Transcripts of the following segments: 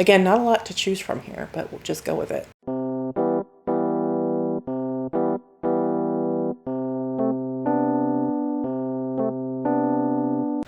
Again, not a lot to choose from here, but we'll just go with it.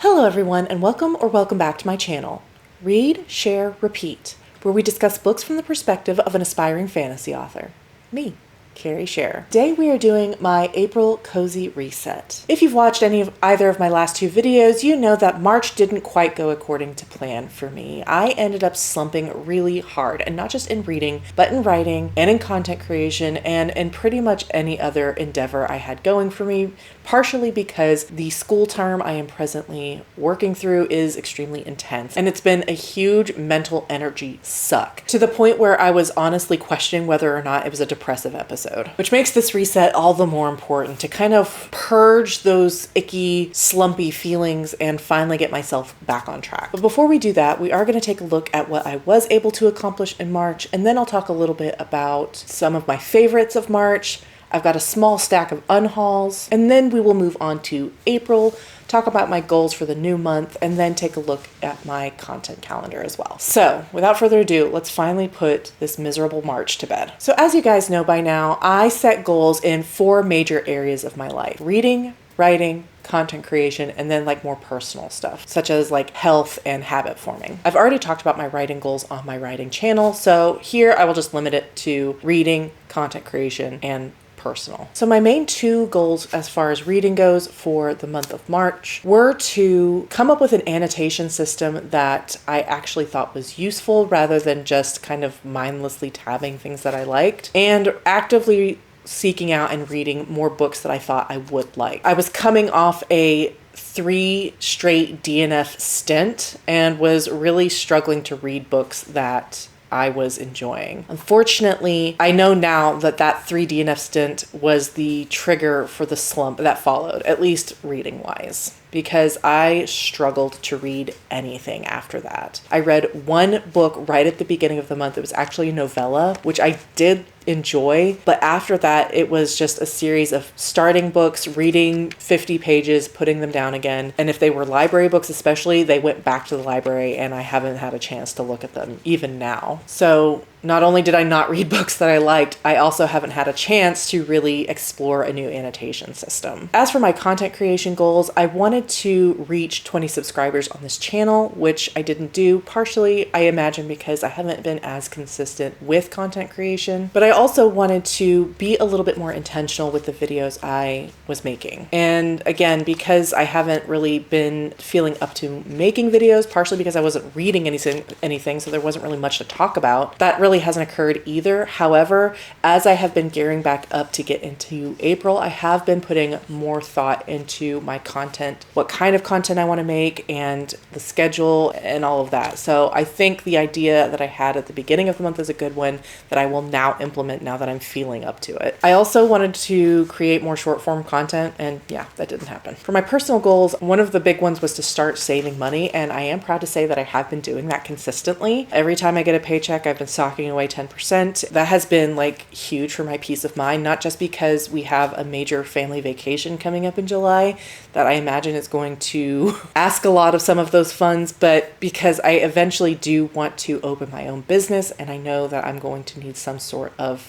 Hello everyone, and welcome back to my channel. Read, Share, Repeat, where we discuss books from the perspective of an aspiring fantasy author. Me, Carrie Share. Today we are doing my April Cozy Reset. If you've watched either of my last two videos, you know that March didn't quite go according to plan for me. I ended up slumping really hard, and not just in reading, but in writing and in content creation and in pretty much any other endeavor I had going for me, partially because the school term I am presently working through is extremely intense, and it's been a huge mental energy suck, to the point where I was honestly questioning whether or not it was a depressive episode. Which makes this reset all the more important to kind of purge those icky, slumpy feelings and finally get myself back on track. But before we do that, we are going to take a look at what I was able to accomplish in March, and then I'll talk a little bit about some of my favorites of March. I've got a small stack of unhauls, and then we will move on to April, talk about my goals for the new month, and then take a look at my content calendar as well. So without further ado, let's finally put this miserable March to bed. So as you guys know by now, I set goals in 4 major areas of my life: reading, writing, content creation, and then like more personal stuff, such as like health and habit forming. I've already talked about my writing goals on my writing channel, so here I will just limit it to reading, content creation, and personal. So my main 2 goals as far as reading goes for the month of March were to come up with an annotation system that I actually thought was useful rather than just kind of mindlessly tabbing things that I liked, and actively seeking out and reading more books that I thought I would like. I was coming off a 3 straight DNF stint and was really struggling to read books that I was enjoying. Unfortunately, I know now that that 3 DNF stint was the trigger for the slump that followed, at least reading wise, because I struggled to read anything after that. I read 1 book right at the beginning of the month. It was actually a novella, which I did enjoy, but after that it was just a series of starting books, reading 50 pages, putting them down again, and if they were library books especially, they went back to the library and I haven't had a chance to look at them even now. So not only did I not read books that I liked, I also haven't had a chance to really explore a new annotation system. As for my content creation goals, I wanted to reach 20 subscribers on this channel, which I didn't do, partially I imagine because I haven't been as consistent with content creation, but I also wanted to be a little bit more intentional with the videos I was making. And again, because I haven't really been feeling up to making videos, partially because I wasn't reading anything, so there wasn't really much to talk about, that really hasn't occurred either. However, as I have been gearing back up to get into April, I have been putting more thought into my content, what kind of content I want to make, and the schedule and all of that. So I think the idea that I had at the beginning of the month is a good one that I will now implement now that I'm feeling up to it. I also wanted to create more short form content, and yeah, that didn't happen. For my personal goals, one of the big ones was to start saving money, and I am proud to say that I have been doing that consistently. Every time I get a paycheck, I've been socking away 10%. That has been like huge for my peace of mind, not just because we have a major family vacation coming up in July that I imagine is going to ask a lot of some of those funds, but because I eventually do want to open my own business, and I know that I'm going to need some sort of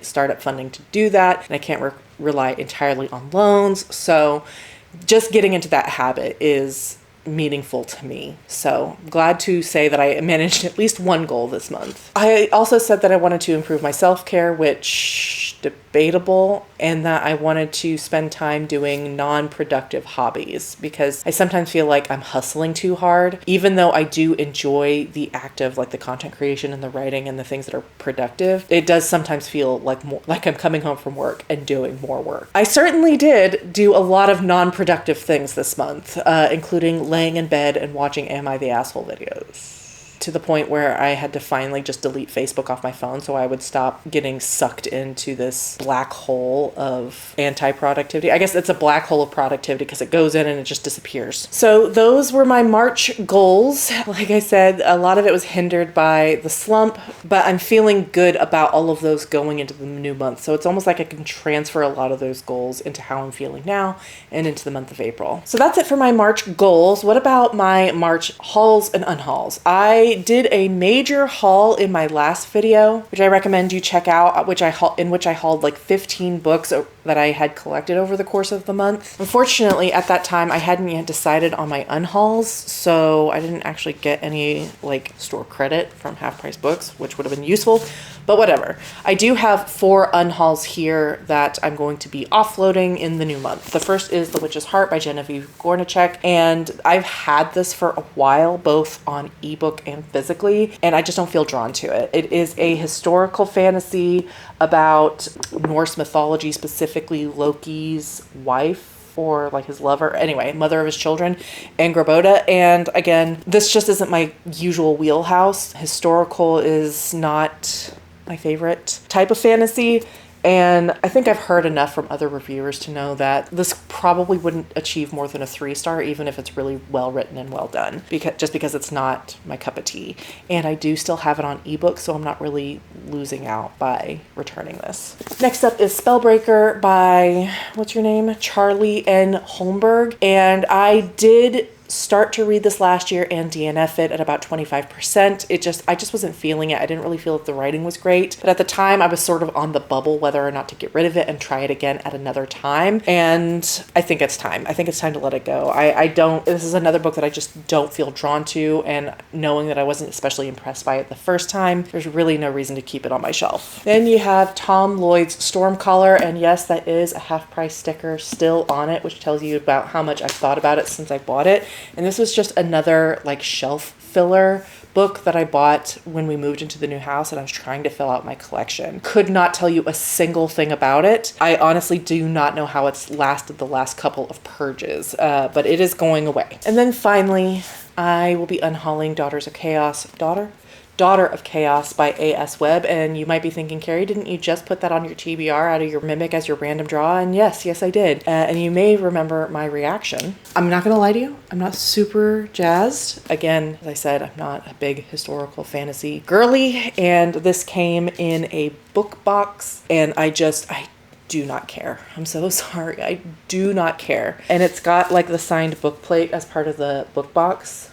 startup funding to do that, and I can't rely entirely on loans. So just getting into that habit is meaningful to me. So glad to say that I managed at least 1 goal this month. I also said that I wanted to improve my self-care, which debatable, and that I wanted to spend time doing non-productive hobbies, because I sometimes feel like I'm hustling too hard, even though I do enjoy the act of like the content creation and the writing and the things that are productive. It does sometimes feel like I'm coming home from work and doing more work. I certainly did do a lot of non-productive things this month, including laying in bed and watching Am I the Asshole videos, to the point where I had to finally just delete Facebook off my phone so I would stop getting sucked into this black hole of anti-productivity. I guess it's a black hole of productivity because it goes in and it just disappears. So those were my March goals. Like I said, a lot of it was hindered by the slump, but I'm feeling good about all of those going into the new month. So it's almost like I can transfer a lot of those goals into how I'm feeling now and into the month of April. So that's it for my March goals. What about my March hauls and unhauls? I I did a major haul in my last video, which I recommend you check out, in which I hauled like 15 books that I had collected over the course of the month. Unfortunately, at that time, I hadn't yet decided on my unhauls, so I didn't actually get any like store credit from Half Price Books, which would have been useful, but whatever. I do have 4 unhauls here that I'm going to be offloading in the new month. The first is The Witch's Heart by Genevieve Gornichek, and I've had this for a while, both on ebook and physically, and I just don't feel drawn to it. It is a historical fantasy about Norse mythology, specifically Loki's wife, or like his lover, anyway, mother of his children, Angrboda. And again, this just isn't my usual wheelhouse. Historical is not my favorite type of fantasy. And I think I've heard enough from other reviewers to know that this probably wouldn't achieve more than a 3-star, even if it's really well written and well done, because it's not my cup of tea. And I do still have it on ebook, so I'm not really losing out by returning this. Next up is Spellbreaker by, what's your name? Charlie N. Holmberg. And I did start to read this last year and DNF it at about 25%. I just wasn't feeling it. I didn't really feel that the writing was great. But at the time, I was sort of on the bubble whether or not to get rid of it and try it again at another time. And I think it's time. I think it's time to let it go. This is another book that I just don't feel drawn to, and knowing that I wasn't especially impressed by it the first time, there's really no reason to keep it on my shelf. Then you have Tom Lloyd's Stormcaller, and yes, that is a Half Price sticker still on it, which tells you about how much I've thought about it since I bought it. And this was just another like shelf filler book that I bought when we moved into the new house and I was trying to fill out my collection. Could not tell you a single thing about it. I honestly do not know how it's lasted the last couple of purges, but it is going away. And then finally, I will be unhauling Daughter of Chaos by A.S. Webb. And you might be thinking, Carrie, didn't you just put that on your TBR out of your Mimic as your random draw? And yes, I did. And you may remember my reaction. I'm not going to lie to you. I'm not super jazzed. Again, as I said, I'm not a big historical fantasy girly. And this came in a book box. And I do not care. I'm so sorry. I do not care. And it's got like the signed book plate as part of the book box.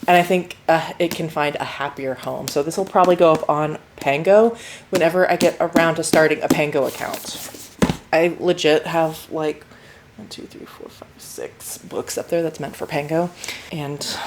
And I think it can find a happier home. So this will probably go up on Pango whenever I get around to starting a Pango account. I legit have like 1, 2, 3, 4, 5, 6 books up there that's meant for Pango. And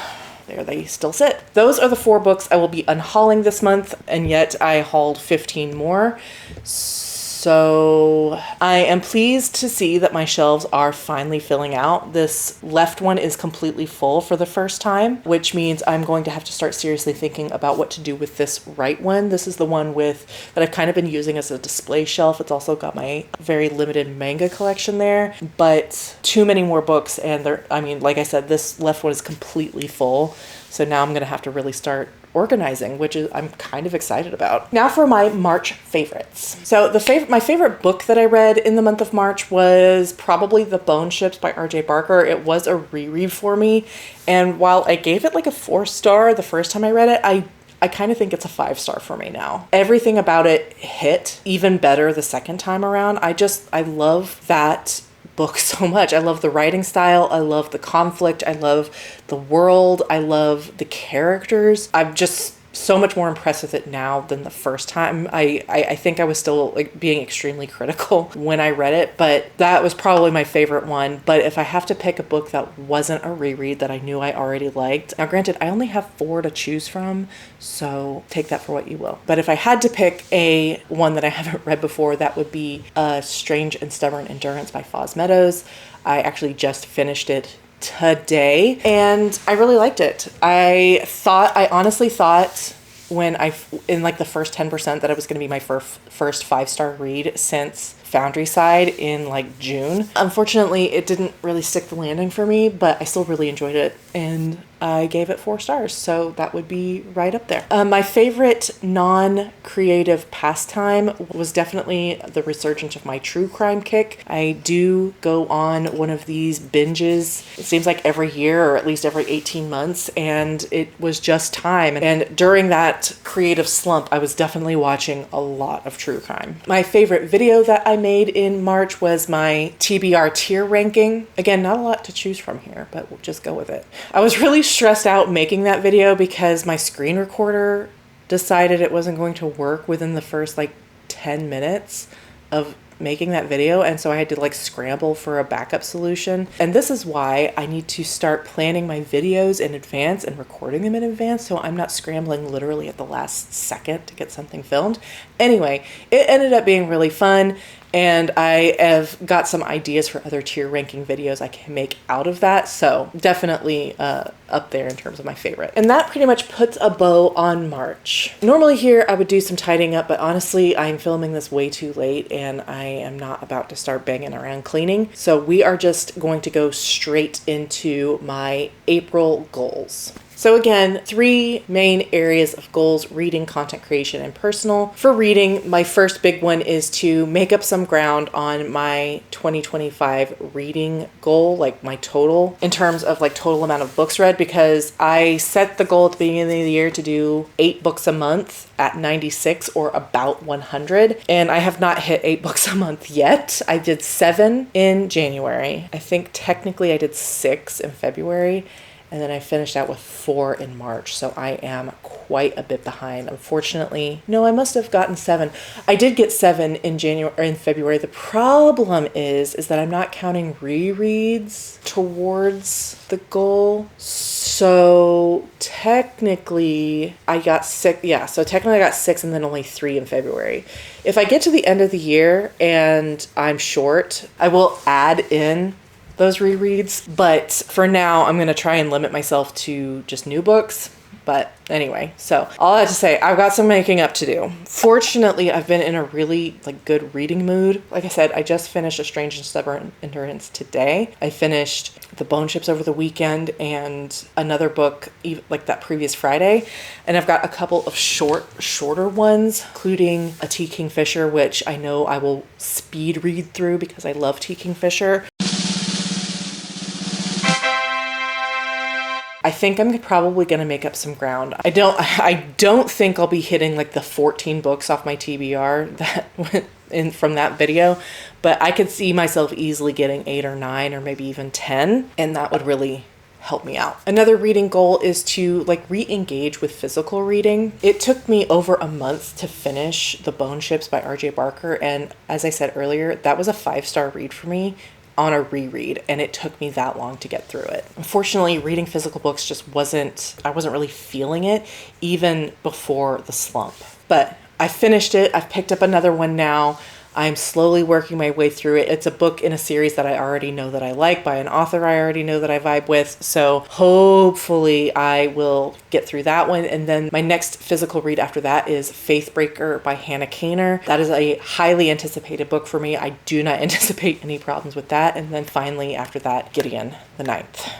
there they still sit. Those are the 4 books I will be unhauling this month. And yet I hauled 15 more. So I am pleased to see that my shelves are finally filling out. This left one is completely full for the first time, which means I'm going to have to start seriously thinking about what to do with this right one. This is the one that I've kind of been using as a display shelf. It's also got my very limited manga collection there, but too many more books. And like I said, this left one is completely full. So now I'm going to have to really start organizing, which I'm kind of excited about. Now for my March favorites. So my favorite book that I read in the month of March was probably The Bone Ships by R.J. Barker. It was a reread for me. And while I gave it like a 4-star the first time I read it, I kind of think it's a 5-star for me now. Everything about it hit even better the second time around. I love that book so much. I love the writing style. I love the conflict. I love the world. I love the characters. I'm just so much more impressed with it now than the first time. I think I was still like being extremely critical when I read it, but that was probably my favorite one. But if I have to pick a book that wasn't a reread that I knew I already liked, now granted, I only have 4 to choose from, so take that for what you will. But if I had to pick a one that I haven't read before, that would be Strange and Stubborn Endurance by Foz Meadows. I actually just finished it today and I really liked it. I honestly thought in like the first 10% that it was going to be my first 5-star read since Foundry Side in like June. Unfortunately, it didn't really stick the landing for me, but I still really enjoyed it and I gave it 4 stars. So that would be right up there. My favorite non-creative pastime was definitely the resurgence of my true crime kick. I do go on one of these binges. It seems like every year or at least every 18 months, and it was just time. And during that creative slump, I was definitely watching a lot of true crime. My favorite video that I made in March was my TBR tier ranking. Again, not a lot to choose from here, but we'll just go with it. I was really stressed out making that video because my screen recorder decided it wasn't going to work within the first like 10 minutes of making that video, and so I had to like scramble for a backup solution. And this is why I need to start planning my videos in advance and recording them in advance, so I'm not scrambling literally at the last second to get something filmed. Anyway, it ended up being really fun, and I have got some ideas for other tier ranking videos I can make out of that. So definitely up there in terms of my favorite. And that pretty much puts a bow on March. Normally here I would do some tidying up, but honestly I'm filming this way too late and I am not about to start banging around cleaning. So we are just going to go straight into my April goals. So again, 3 main areas of goals: reading, content creation, and personal. For reading, my first big one is to make up some ground on my 2025 reading goal, like my total, in terms of like total amount of books read, because I set the goal at the beginning of the year to do 8 books a month at 96 or about 100. And I have not hit 8 books a month yet. I did 7 in January. I think technically I did 6 in February. And then I finished out with 4 in March. So I am quite a bit behind, unfortunately. No, I must have gotten 7. I did get 7 in January or in February. The problem is that I'm not counting rereads towards the goal. So technically I got 6. Yeah, so technically I got 6 and then only 3 in February. If I get to the end of the year and I'm short, I will add in those rereads, but for now I'm going to try and limit myself to just new books. But anyway, so all I have to say, I've got some making up to do. Fortunately, I've been in a really like good reading mood. Like I said, I just finished A Strange and Stubborn Endurance today. I finished The Bone Ships over the weekend and another book like that previous Friday. And I've got a couple of shorter ones, including A T. Kingfisher, which I know I will speed read through because I love T. Kingfisher. I think I'm probably going to make up some ground. I don't think I'll be hitting like the 14 books off my TBR that went in from that video, but I could see myself easily getting 8 or 9 or maybe even 10, and that would really help me out. Another reading goal is to like re-engage with physical reading. It took me over a month to finish The Bone Ships by R.J. Barker, and as I said earlier, that was a 5-star read for me on a reread, and it took me that long to get through it. Unfortunately, reading physical books just I wasn't really feeling it even before the slump. But I finished it. I've picked up another one now. I'm slowly working my way through it. It's a book in a series that I already know that I like by an author I already know that I vibe with. So hopefully I will get through that one. And then my next physical read after that is Faithbreaker by Hannah Kaner. That is a highly anticipated book for me. I do not anticipate any problems with that. And then finally after that, Gideon the Ninth.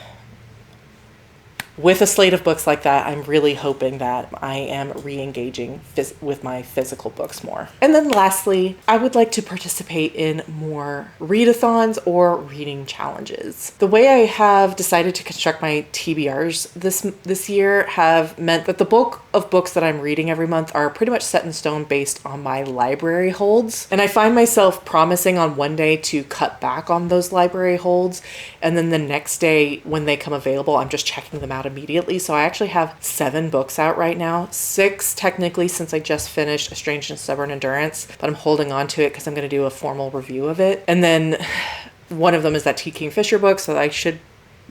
With a slate of books like that, I'm really hoping that I am re-engaging with my physical books more. And then lastly, I would like to participate in more readathons or reading challenges. The way I have decided to construct my TBRs this year have meant that the bulk of books that I'm reading every month are pretty much set in stone based on my library holds. And I find myself promising on one day to cut back on those library holds, and then the next day when they come available, I'm just checking them out immediately. So I actually have 7 books out right now, 6 technically since I just finished A Strange and Stubborn Endurance, but I'm holding on to it because I'm going to do a formal review of it. And then one of them is that T. Kingfisher book, so I should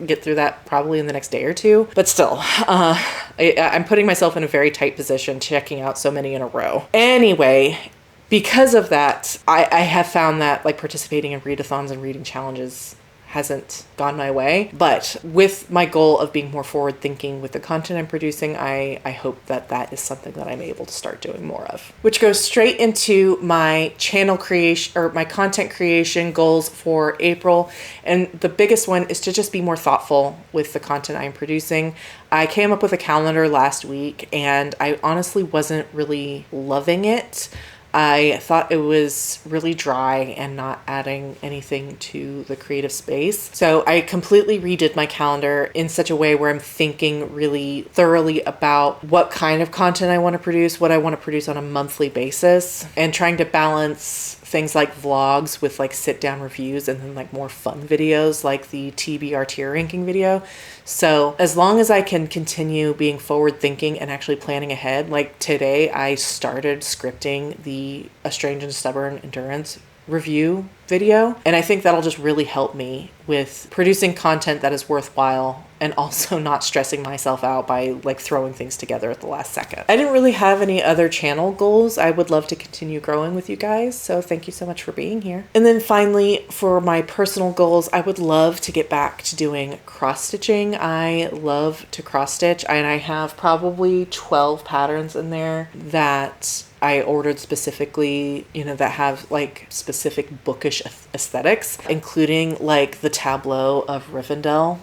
get through that probably in the next day or 2. But still, I'm putting myself in a very tight position checking out so many in a row. Anyway, because of that, I have found that like participating in readathons and reading challenges hasn't gone my way. But with my goal of being more forward thinking with the content I'm producing, I hope that that is something that I'm able to start doing more of. Which goes straight into my channel creation or my content creation goals for April. And the biggest one is to just be more thoughtful with the content I'm producing. I came up with a calendar last week and I honestly wasn't really loving it. I thought it was really dry and not adding anything to the creative space. So I completely redid my calendar in such a way where I'm thinking really thoroughly about what kind of content I want to produce, what I want to produce on a monthly basis, and trying to balance things like vlogs with like sit down reviews and then like more fun videos like the TBR tier ranking video. So as long as I can continue being forward thinking and actually planning ahead, like today I started scripting the A Strange and Stubborn Endurance review video, and I think that'll just really help me with producing content that is worthwhile and also not stressing myself out by like throwing things together at the last second. I didn't really have any other channel goals. I would love to continue growing with you guys, so thank you so much for being here. And then finally, for my personal goals, I would love to get back to doing cross stitching. I love to cross stitch, and I have probably 12 patterns in there that I ordered specifically, that have like specific bookish aesthetics, including like the tableau of Rivendell,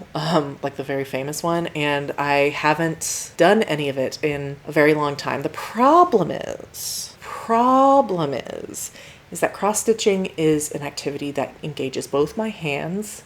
like the very famous one. And I haven't done any of it in a very long time. The problem is that cross stitching is an activity that engages both my hands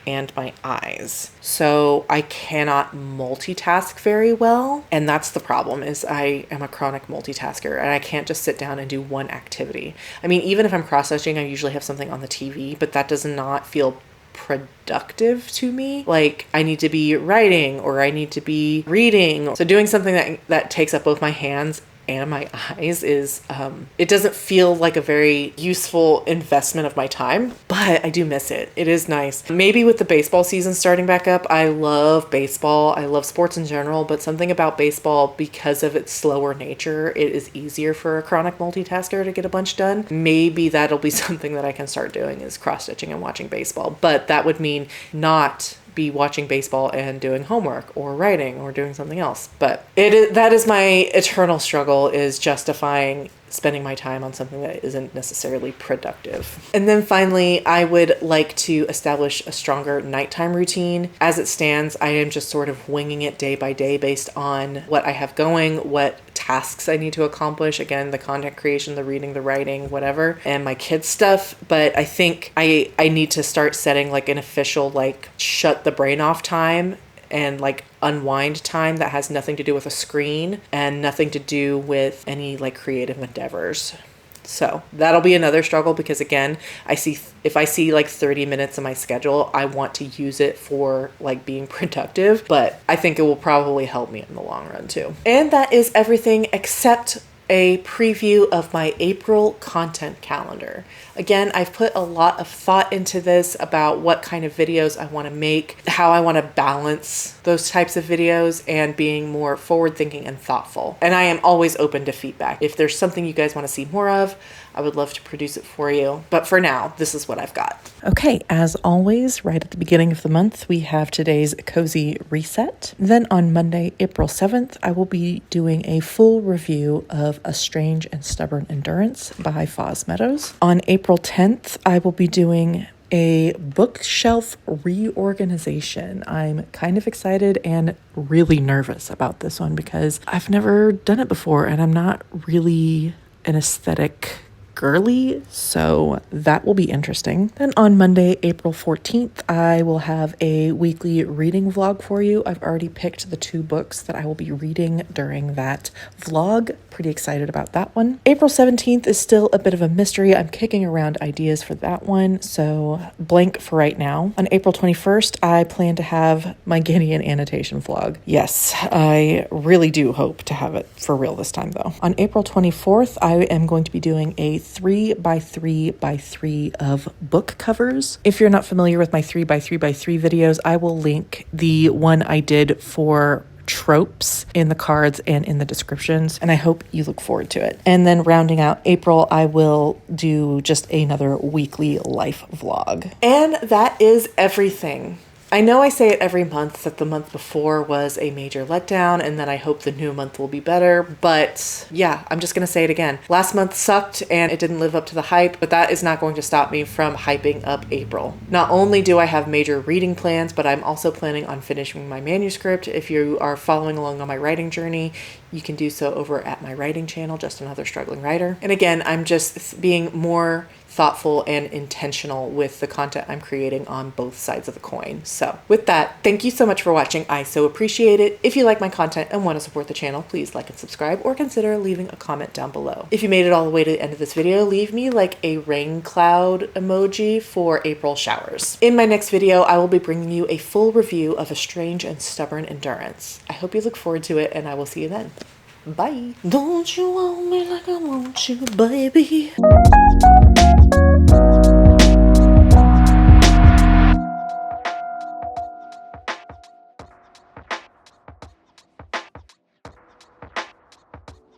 and my eyes. So I cannot multitask very well. And that's the problem, is I am a chronic multitasker and I can't just sit down and do one activity. I mean, even if I'm cross-stitching, I usually have something on the TV, but that does not feel productive to me. Like I need to be writing or I need to be reading. So doing something that takes up both my hands and my eyes is, it doesn't feel like a very useful investment of my time, but I do miss it. It is nice. Maybe with the baseball season starting back up, I love baseball. I love sports in general, but something about baseball, because of its slower nature, it is easier for a chronic multitasker to get a bunch done. Maybe that'll be something that I can start doing, is cross-stitching and watching baseball, but that would mean not be watching baseball and doing homework or writing or doing something else. But that is my eternal struggle, is justifying spending my time on something that isn't necessarily productive. And then finally, I would like to establish a stronger nighttime routine. As it stands, I am just sort of winging it day by day based on what I have going, what tasks I need to accomplish. Again, the content creation, the reading, the writing, whatever, and my kids stuff. But I think I need to start setting like an official like shut the brain off time and like unwind time that has nothing to do with a screen and nothing to do with any like creative endeavors. So that'll be another struggle, because again, if I see like 30 minutes in my schedule, I want to use it for like being productive, but I think it will probably help me in the long run too. And that is everything except a preview of my April content calendar. Again, I've put a lot of thought into this about what kind of videos I want to make, how I want to balance those types of videos, and being more forward thinking and thoughtful. And I am always open to feedback. If there's something you guys want to see more of, I would love to produce it for you. But for now, this is what I've got. Okay, as always, right at the beginning of the month, we have today's cozy reset. Then on Monday, April 7th, I will be doing a full review of A Strange and Stubborn Endurance by Foz Meadows. On April 10th, I will be doing a bookshelf reorganization. I'm kind of excited and really nervous about this one because I've never done it before and I'm not really an aesthetic girly, so that will be interesting. Then on Monday, April 14th, I will have a weekly reading vlog for you. I've already picked the 2 books that I will be reading during that vlog. Pretty excited about that one. April 17th is still a bit of a mystery. I'm kicking around ideas for that one, so blank for right now. On April 21st, I plan to have my Gideon annotation vlog. Yes, I really do hope to have it for real this time though. On April 24th, I am going to be doing a 3x3x3 of book covers. If you're not familiar with my 3x3x3 videos, I will link the one I did for tropes in the cards and in the descriptions, and I hope you look forward to it. And then rounding out April, I will do just another weekly life vlog. And that is everything. I know I say it every month that the month before was a major letdown and that I hope the new month will be better, but yeah, I'm just going to say it again. Last month sucked and it didn't live up to the hype, but that is not going to stop me from hyping up April. Not only do I have major reading plans, but I'm also planning on finishing my manuscript. If you are following along on my writing journey, you can do so over at my writing channel, Just Another Struggling Writer. And again, I'm just being more thoughtful and intentional with the content I'm creating on both sides of the coin. So with that, thank you so much for watching. I so appreciate it. If you like my content and want to support the channel, please like and subscribe or consider leaving a comment down below. If you made it all the way to the end of this video, leave me like a rain cloud emoji for April showers. In my next video, I will be bringing you a full review of A Strange and Stubborn Endurance. I hope you look forward to it, and I will see you then. Bye. Don't you want me like I want you, baby?